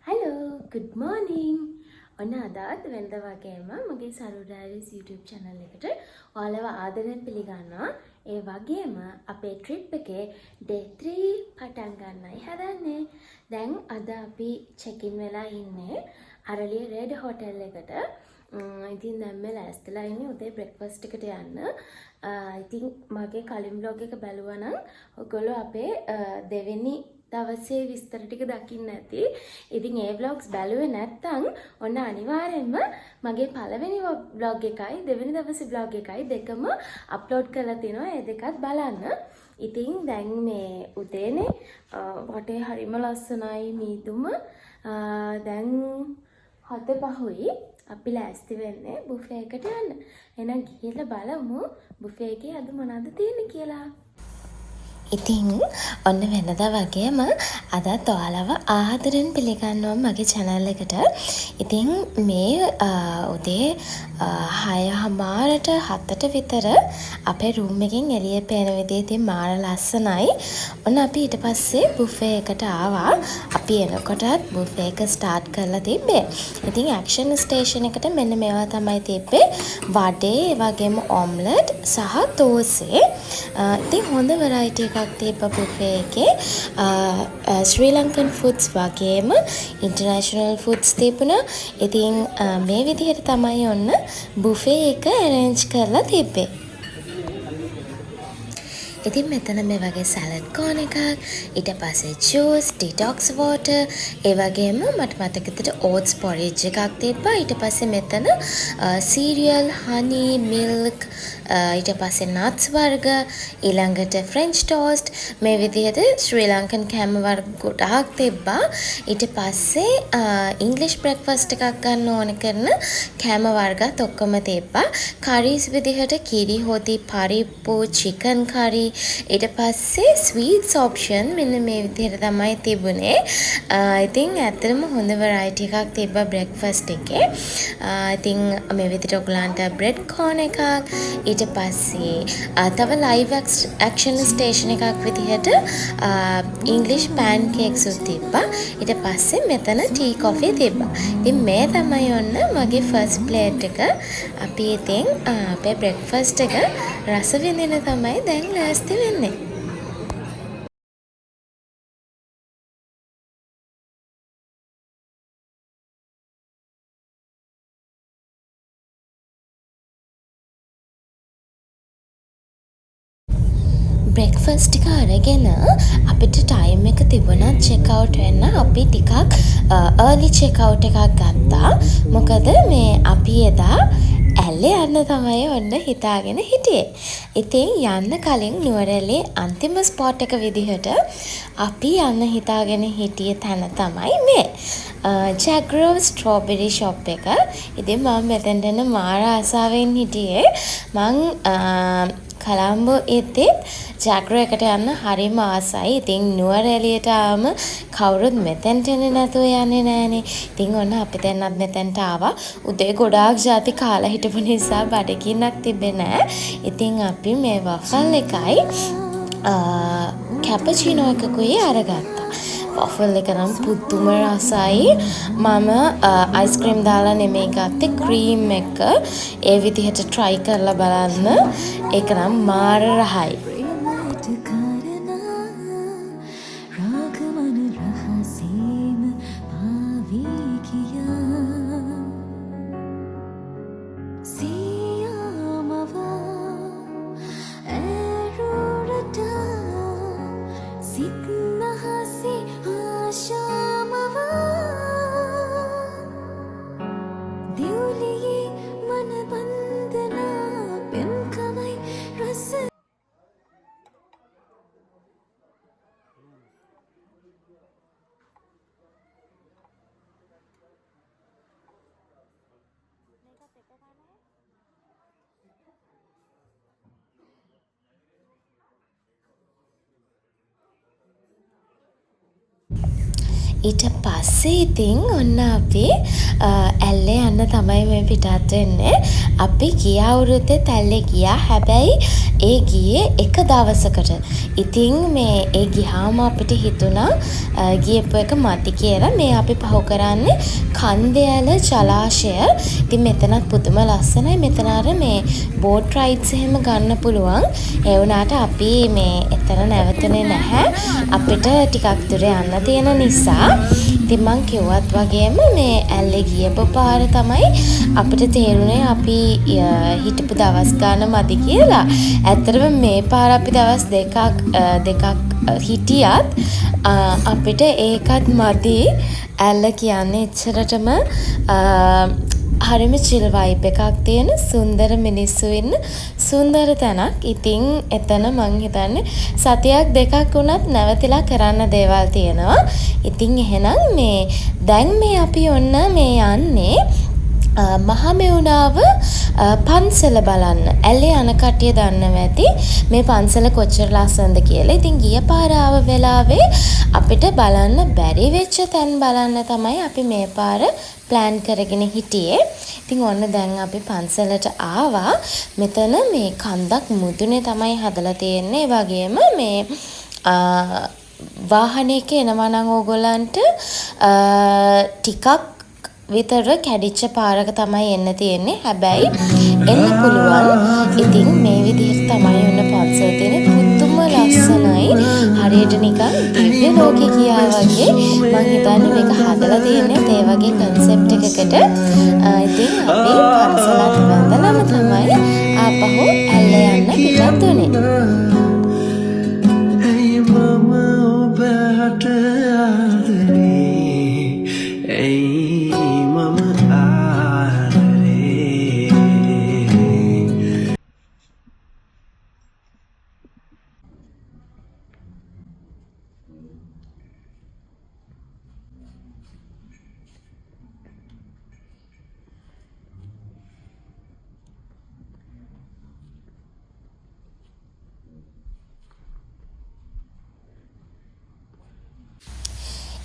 Hello, good morning. ඔන්න අදත් වෙනද වගේම මගේ සරු ඩයරිස් YouTube channel එකට ඔයාලව ආදරෙන් පිළිගන්නවා. ඒ වගේම අපේ trip එකේ day 3 පටන් ගන්නයි හදන්නේ. දැන් අද අපි check in වෙලා ඉන්නේ අරලිය Red Hotel එකට. ඉතින් දැන් මේ ලෑස්තිලා ඉන්නේ උදේ breakfast එකට යන්න. ඉතින් මගේ කලින් vlog එක බැලුවා නම් ඔයගොල්ලෝ අපේ දෙවෙනි දවසේ විස්තර ටික දකින්න ඇති. ඉතින් ඒ vlogs බැලුවේ නැත්නම් ඔන්න අනිවාර්යෙන්ම මගේ පළවෙනි vlog එකයි දෙවෙනි දවසේ vlog එකයි දෙකම අප්ලෝඩ් කරලා තිනවා. ඒ දෙකත් බලන්න. ඉතින් දැන් මේ උදේනේ වටේ හරිම ලස්සනයි මීදුම. දැන් 7:05යි. අපි ලෑස්ති වෙන්නේ බුෆේ එකට යන්න. එහෙනම් ගිහලා බලමු බුෆේ එකේ අද මොනවද තියෙන්නේ කියලා. ඉතින් ඔන්න වෙනදා වගේම අදත් ඔයාලව ආදරෙන් පිළිගන්නවා මගේ channel එකට. ඉතින් මේ උදේ 6:00ට 7ට විතර අපේ room එකෙන් එළිය පේන විදිහේ තියෙන මාර ලස්සනයි. ඔන්න අපි ඊට පස්සේ buffet එකට ආවා. අපි එනකොටත් buffet එක start කරලා තිබ්බේ. ඉතින් action station එකට මෙන්න මේවා තමයි තිබ්බේ. වඩේ, ඒ වගේම omelette සහ තෝසේ. ඉතින් හොඳ variety එකක් තිබ්බ buffet එකේ. ශ්‍රී ලංකන් foods වගේම international foods තිබුණා. ඉතින් මේ විදිහට තමයි ඔන්න buffet එක arrange කරලා තිබ්බේ. ඉතින් මෙතන මේ වගේ සැලඩ් කෝන් එකක්, ඊට පස්සේ ජූස්, ඩිටොක්ස් වෝටර්, ඒ වගේම මට මතක විදිහට ඕට්ස් පොරිජ් එකක් තිබ්බා. ඊට පස්සේ මෙතන සීරියල්, හනි, මිල්ක්, ඊට පස්සේ නට්ස් වර්ග, ඊළඟට ෆ්‍රෙන්ච් ටෝස්ට්, මේ විදිහට ශ්‍රී ලංකන් කෑම වර්ග ගොඩාක් තිබ්බා. ඊට පස්සේ ඉංග්ලිෂ් බ්‍රෙක්ෆාස්ට් එකක් ගන්න ඕන කරන කෑම වර්ගත් ඔක්කොම තිබ්බා. කරීස් විදිහට කිරි හොදි, පරිප්පු, චිකන් කරි, ඊට පස්සේ ස්වීට්ස් ඔප්ෂන් මෙන්න මේ විදිහට තමයි තිබුණේ. ඉතින් ඇත්තටම හොඳ variety එකක් තිබ්බා බ්‍රෙක්ෆාස්ට් එකේ. ඉතින් මේ විදිහට ඔයගලන්ට බ්‍රෙඩ් කෝන් එකක්, ඊට පස්සේ තව ලයිව් ඇක්ෂන් ස්ටේෂන් එකක් විදිහට ඉංග්ලිෂ් පැන්කේක්ස් උත් තිබ්බා. ඊට පස්සේ මෙතන ටී කොෆි තිබ්බා. ඉතින් මේ තමයි ඔන්න මගේ ෆස්ට් ප්ලේට් එක. අපි ඉතින් අපේ බ්‍රෙක්ෆාස්ට් එක රස විඳින තමයි දැන් ලෑස්ති වෙන්නේ. බ්‍රෙක්ෆාස්ට් එක අරගෙන අපිට ටයිම් එක තිබුණත් චෙක් අවුට් වෙන්න අපි ටිකක් early check out එකක් ගත්තා. මොකද මේ අපි එදා ඇල්ලේ යන්න තමයි ඔන්න හිතාගෙන හිටියේ. ඉතින් යන්න කලින් නුවරඑළියේ අන්තිම ස්පොට් එක විදිහට අපි යන්න හිතාගෙන හිටිය තැන තමයි මේ Jack Grove Strawberry Shop එක. ඉතින් මම මෙතෙන්ට එන්න මාර ආසාවෙන් හිටියේ. මං කලම්බෝ එද්දෙත් ජැග්‍රෝ එකට යන්න හරිම ආසයි. ඉතින් නුවරඑළියට ආවම කවුරුත් මෙතෙන්ට එන්නේ නැතුව යන්නේ නෑනේ. ඉතින් ඔන්න අපි දෙන්නත් මෙතෙන්ට ආවා. උදේ ගොඩාක් ජාති කාලා හිටපු නිසා බඩගින්නක් තිබ්බේ නෑ. ඉතින් අපි මේ වෆල් එකයි කැපචිනෝ එකකුයි අරගත්තා. වෆල් එක නම් පුදුම රසයි. මම අයිස්ක්‍රීම් දාලා නෙමෙයි ගත්තේ, ක්‍රීම් එක. ඒ විදිහට try කරලා බලන්න. ඒක නම් මාර රහයි. ඊට පස්සේ ඉතින් ඔන්න අපි ඇල්ලේ යන්න තමයි මේ පිටත් වෙන්නේ. අපි ගිය අවුරුද්දෙත් ඇල්ලේ ගියා. හැබැයි ඒ ගියේ එක දවසකට. ඉතින් මේ ඒ ගියාම අපිට හිතුණා ගියපු එක මදි කියලා. මේ අපි පහු කරන්නේ කන්දෑල ජලාශය. ඉතින් මෙතනත් පුදුම ලස්සනයි. මෙතන අර මේ බෝට් රයිඩ්ස් එහෙම ගන්න පුළුවන්. ඒ වුණාට අපි මේ එතන නැවතුනේ නැහැ. අපිට ටිකක් දුර යන්න තියෙන නිසා. ඉතින් මං කිව්වත් වගේම මේ ඇල්ලේ ගියපු පාර තමයි අපිට තේරුනේ අපි හිටපු දවස් ගාන මදි කියලා. ඇත්තටම මේ පාර අපි දවස් දෙකක් හිටියත් අපිට ඒකත් මදි. ඇල්ල කියන්නේ එච්චරටම හරිම චිල් වයිබ් එකක් තියෙන සුන්දර මිනිස්සු ඉන්න සුන්දර තැනක්. ඉතින් එතන මං හිතන්නේ සතියක් දෙකක් වුණත් නැවතිලා කරන්න දේවල් තියෙනවා. ඉතින් එහෙනම් මේ දැන් මේ අපි ඔන්න මේ යන්නේ මහමෙවුනාව පන්සල බලන්න. ඇල්ලේ යන කට්ටිය දන්නවා ඇති මේ පන්සල කොච්චර ලස්සනද කියලා. ඉතින් ගිය පාර ආව වෙලාවේ අපිට බලන්න බැරි වෙච්ච තැන් බලන්න තමයි අපි මේ පාර ප්ලෑන් කරගෙන හිටියේ. ඉතින් ඔන්න දැන් අපි පන්සලට ආවා. මෙතන මේ කන්දක් මුදුනේ තමයි හදලා තියෙන්නේ. ඒ වගේම මේ වාහනයක එනවා නම් ඕගොල්ලන්ට ටිකක් විතර කැඩිච්ච පාරක තමයි එන්න තියෙන්නේ. හැබැයි එන්න පුළුවන්. ඉතින් මේ විදිහට තමයි ඔන්න පන්සල තියෙන්නේ. පුදුම ලස්සනයි. හරියට නිකන් දිව්‍ය ලෝකෙ ගියා වගේ. මං හිතන්නේ මේක හදලා තියෙන්නේ ඒ වගේ කන්සෙප්ට් එකකට. ඉතින් අපි පන්සලට වැඳලාම තමයි ආපහු ඇල්ල යන්න පිටත් උනේ.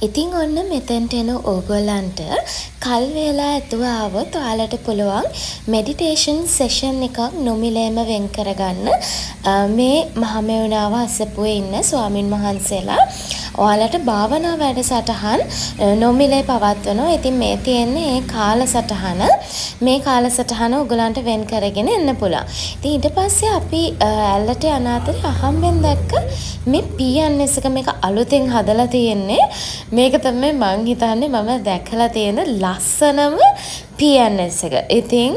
ඉතින් ඔන්න මෙතෙන්ට එන ඕගොල්ලන්ට කල් වේලා ඇතුව ආවොත් ඔයාලට පුළුවන් මෙඩිටේෂන් සෙෂන් එකක් නොමිලේම වෙන් කරගන්න. මේ මහමෙවුනාව අසපුවේ ඉන්න ස්වාමින් වහන්සේලා ඔයාලට භාවනා වැඩසටහන් නොමිලේ පවත්වනවා. ඉතින් මේ තියෙන්නේ ඒ කාලසටහන. මේ කාලසටහන ඔයගලන්ට වෙන් කරගෙන එන්න පුළුවන්. ඉතින් ඊට පස්සේ අපි ඇල්ලට යන අතරේ අහම්බෙන් දැක්ක මේ PNS එක මේක අලුතෙන් හදලා තියෙන්නේ. මේක තමයි මං හිතන්නේ මම දැකලා තියෙන ලස්සනම PNS එක. ඉතින්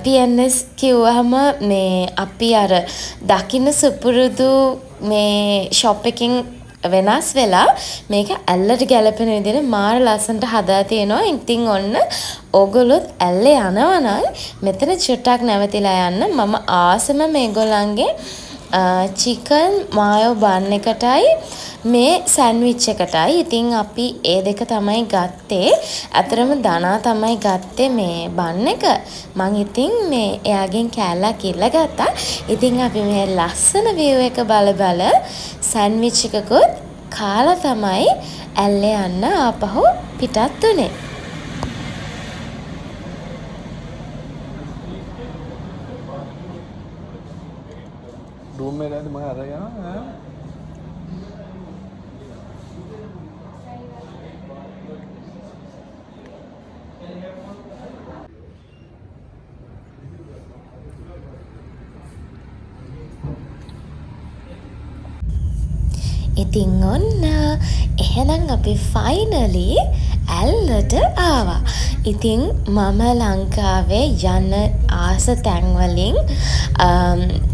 PNS කිව්වහම මේ අපි අර දකින්න සුපුරුදු මේ ෂොප් එකකින් වෙනස් වෙලා මේක ඇල්ලට ගැලපෙන විදිහට මාර ලස්සනට හදලා තියෙනවා. ඉතින් ඔන්න ඕගොල්ලොත් ඇල්ලේ යනවා නම් මෙතන චුට්ටක් නැවතිලා යන්න. මම ආසම මේගොල්ලන්ගේ චිකන් මායෝ බන් එකටයි මේ සෑන්ඩ්විච් එකටයි. ඉතින් අපි ඒ දෙක තමයි ගත්තේ. අතරම දනා තමයි ගත්තේ මේ බන් එක. මං ඉතින් මේ එයාගෙන් කෑල්ලක් ඉල්ල ගත්තා. ඉතින් අපි මේ ලස්සන view එක බල සෑන්ඩ්විච් එකකුත් කාලා තමයි ඇල්ලේ යන්න ආපහු පිටත් උනේ. रूम में रहते मगर आ गया ඉතින් ඔන්න එහෙනම් අපි ෆයිනලි ඇල්ලට ආවා. ඉතින් මම ලංකාවේ යන ආස තැන් වලින්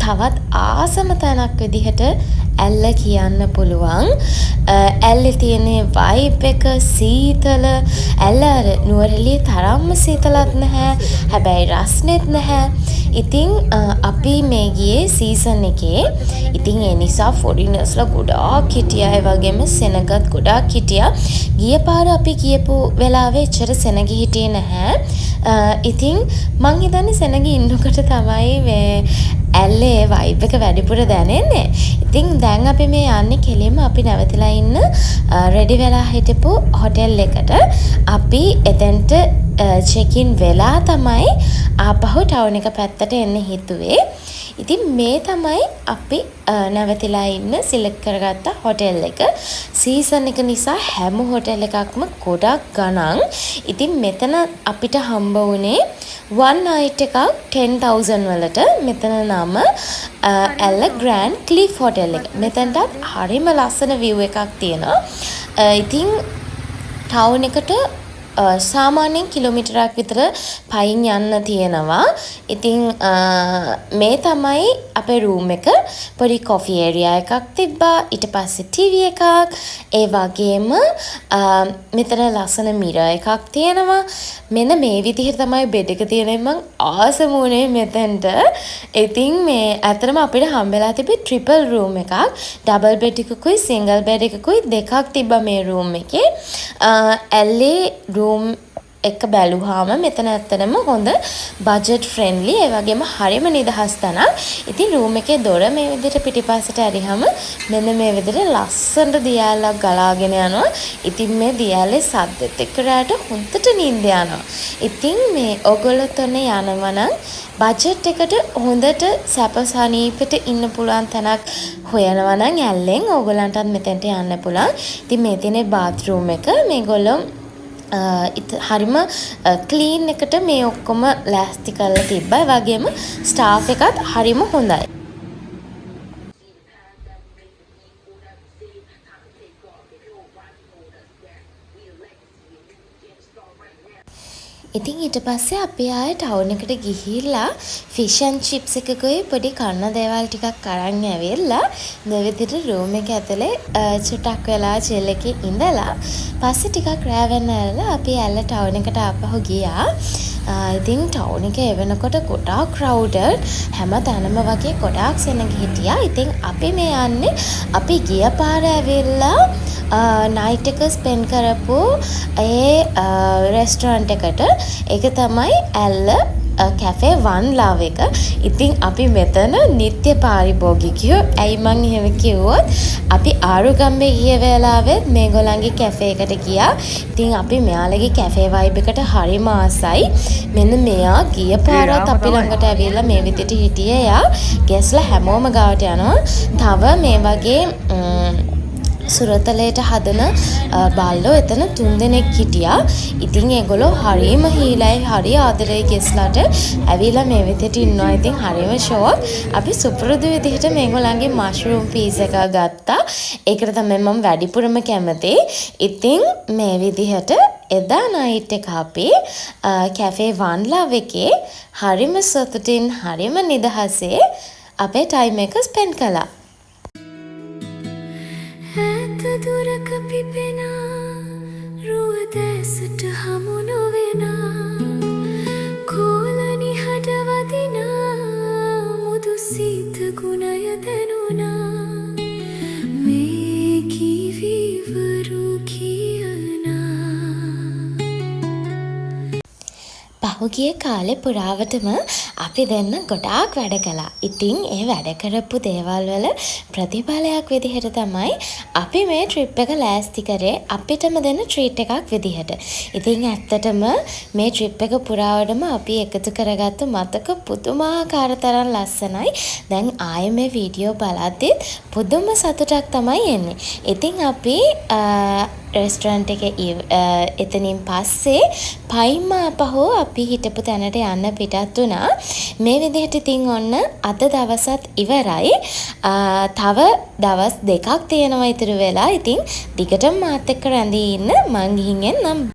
තවත් ආසම තැනක් විදිහට ඇල්ල කියන්න පුළුවන්. ඇල්ලේ තියෙන වයිබ් එක සීතල. ඇල්ල අර නුවරඑළිය තරම්ම සීතලත් නැහැ. හැබැයි රස්නෙත් නැහැ. ඉතින් අපි මේ ගියේ සීසන් එකේ. ඉතින් ඒ නිසා ෆොරිනර්ස්ලා ගොඩාක් හිටියා. ඒ වගේම සෙනගත් ගොඩාක් හිටියා. ගිය පාර අපි කියපු වෙලාවේ එච්චර සෙනග හිටියේ නැහැ. ඉතින් මං හිතන්නේ සෙනග ඉන්නකොට තමයි මේ ඇල්ලේ වයිබ් එක වැඩිපුර දැනෙන්නේ. ඉතින් දැන් අපි මේ යන්නේ කෙලින්ම අපි නැවතිලා ඉන්න රෙඩි වෙලා හිටපු හොටෙල් එකට. අපි එතෙන්ට චෙක් ඉන් වෙලා තමයි ආපහු ටවුන් එක පැත්තට එන්න හිතුවේ. ඉතින් මේ තමයි අපි නැවතිලා ඉන්න සිලෙක්ට් කරගත්ත හොටෙල් එක. සීසන් එක නිසා හැම හොටෙල් එකක්ම ගොඩක් ගණන්. ඉතින් මෙතන අපිට හම්බ වුණේ one night එකක් 10,000 වලට. මෙතන නම ඇල්ල ග්‍රෑන්ඩ් ක්ලිෆ් හොටෙල් එක. මෙතනටත් හරිම ලස්සන view එකක් තියෙනවා. ඉතින් ටවුන් එකට සාමාන්‍යයෙන් කිලෝමීටරයක් විතර පයින් යන්න තියෙනවා. ඉතින් මේ තමයි අපේ රූම් එක. පොඩි කොෆි ඒරියා එකක් තිබ්බා. ඊට පස්සේ ටීවී එකක්. ඒ වගේම මෙතන ලස්සන මිරර් එකක් තියෙනවා. මෙන්න මේ විදිහට තමයි බෙඩ් එක තියෙන්නේ. මං ආසම වුණේ මෙතෙන්ට. ඉතින් මේ ඇත්තටම අපිට හම්බෙලා තිබ්බේ ට්‍රිපල් රූම් එකක්. ඩබල් බෙඩ් එකකුයි සිංගල් බෙඩ් එකකුයි දෙකක් තිබ්බා මේ රූම් එකේ. ඇල්ලේ රූම් එක බැලුවාම මෙතන ඇත්තටම හොඳ බජට් ෆ්‍රෙන්ඩ්ලි ඒ වගේම හරිම නිදහස් තැනක්. ඉතින් රූම් එකේ දොර මේ විදිහට පිටිපස්සට ඇරිහම මෙන්න මේ විදිහට ලස්සනට දියැලක් ගලාගෙන යනවා. ඉතින් මේ දියැලේ සද්දෙත් එක්ක රැට හොඳට නිින්ද යනවා. ඉතින් මේ ඔයගොල්ලොත් ඔන්නේ යනවා නම් බජට් එකට හොඳට සැපසනීපෙට ඉන්න පුළුවන් තැනක් හොයනවා නම් ඇල්ලෙන් ඕගොල්ලන්ටත් මෙතෙන්ට යන්න පුළුවන්. ඉතින් මේ තියෙන බාත් රූම් එක මේගොල්ලෝ හරිම ක්ලීන් එකට මේ ඔක්කොම ලෑස්ති කරලා තිබ්බා. ඒ වගේම ස්ටාෆ් එකත් හරිම හොඳයි. ඉතින් ඊට පස්සේ අපි ආයේ ටවුන් එකට ගිහිල්ලා ෆිෂ් ඇන්ඩ් චිප්ස් එකකුයි පොඩි කන්න දේවල් ටිකක් අරන් ඇවිල්ලා මේ විදිහට රූම් එක ඇතුලේ චුට්ටක් වෙලා චිල් එකේ ඉඳලා පස්සේ ටිකක් රෑ වෙන්න ඇවිල්ලා අපි ඇල්ල ටවුන් එකට ආපහු ගියා. ඉතින් ටවුන් එක එවනකොට ගොඩාක් ක්‍රවුඩඩ්. හැම තැනම වගේ ගොඩාක් සෙනග හිටියා. ඉතින් අපි මේ යන්නේ අපි ගිය පාර ඇවිල්ලා නයිට් එක ස්පෙන්ඩ් කරපු ඒ රෙස්ටොරන්ට් එකට. ඒක තමයි ඇල්ල කැෆේ වන් ලව් එක. ඉතින් අපි මෙතන නිත්‍ය පාරිභෝගිකයෝ. ඇයි මං එහෙම කිව්වොත් අපි ආරුගම්බේ ගිය වෙලාවෙත් මේගොල්ලන්ගේ කැෆේ එකට ගියා. ඉතින් අපි මෙයාලගේ කැෆේ වයිබ් එකට හරිම ආසයි. මෙන්න මෙයා ගිය පාරත් අපි ළඟට ඇවිල්ලා මේ විදිහට හිටියේ. එයා ගෙස්ලා හැමෝම ගාවට යනවා. තව මේ වගේ සුරතලයට හදන බල්ලෝ එතන 3 දෙනෙක් හිටියා. ඉතින් ඒගොල්ලෝ හරිම හීලයි හරි ආදරේ ගෙස්ලාට ඇවිල්ලා මේ විදිහට ඉන්නවා. ඉතින් හරිම ෂෝක්. අපි සුපුරුදු විදිහට මේගොල්ලන්ගේ මෂ්රූම් පීස් එක ගත්තා. ඒකට තමයි මම වැඩිපුරම කැමති. ඉතින් මේ විදිහට එදා නයිට් එක අපි කැෆේ වන් ලව් එකේ හරිම සතුටින් හරිම නිදහසේ අපේ ටයිම් එක ස්පෙන්ඩ් කළා. ඇත දුරක පිපෙනා රුව දැසට හමු නොවෙනා කෝලනි හඩවදිනා මුදු සීත ගුණය දැනුනා මේ කිවිවරු කියනා. පහුගිය කාලේ පුරාවටම අපි දෙන්න ගොඩාක් වැඩ කළා. ඉතින් ඒ වැඩ කරපු දේවල් වල ප්‍රතිඵලයක් විදිහට තමයි අපි මේ ට්‍රිප් එක ලෑස්ති කරේ අපිටම දෙන ට්‍රීට් එකක් විදිහට. ඉතින් ඇත්තටම මේ ට්‍රිප් එක පුරාවටම අපි එකතු කරගත්තු මතක පුදුමාකාර තරම් ලස්සනයි. දැන් ආයේ මේ වීඩියෝ බලද්දිත් පුදුම සතුටක් තමයි එන්නේ. ඉතින් අපි රෙස්ටොරන්ට් එකේ එතනින් පස්සේ පයින්ම අපහෝ අපි හිටපු තැනට යන්න පිටත් වුණා. මේ විදිහට ඉතින් ඔන්න අද දවසත් ඉවරයි. තව දවස් 2ක් තියෙනවා ඉතුරු වෙලා. ඉතින් දිගටම මාත් එක්ක රැඳී ඉන්න. මං ගිහින් එන්නම්.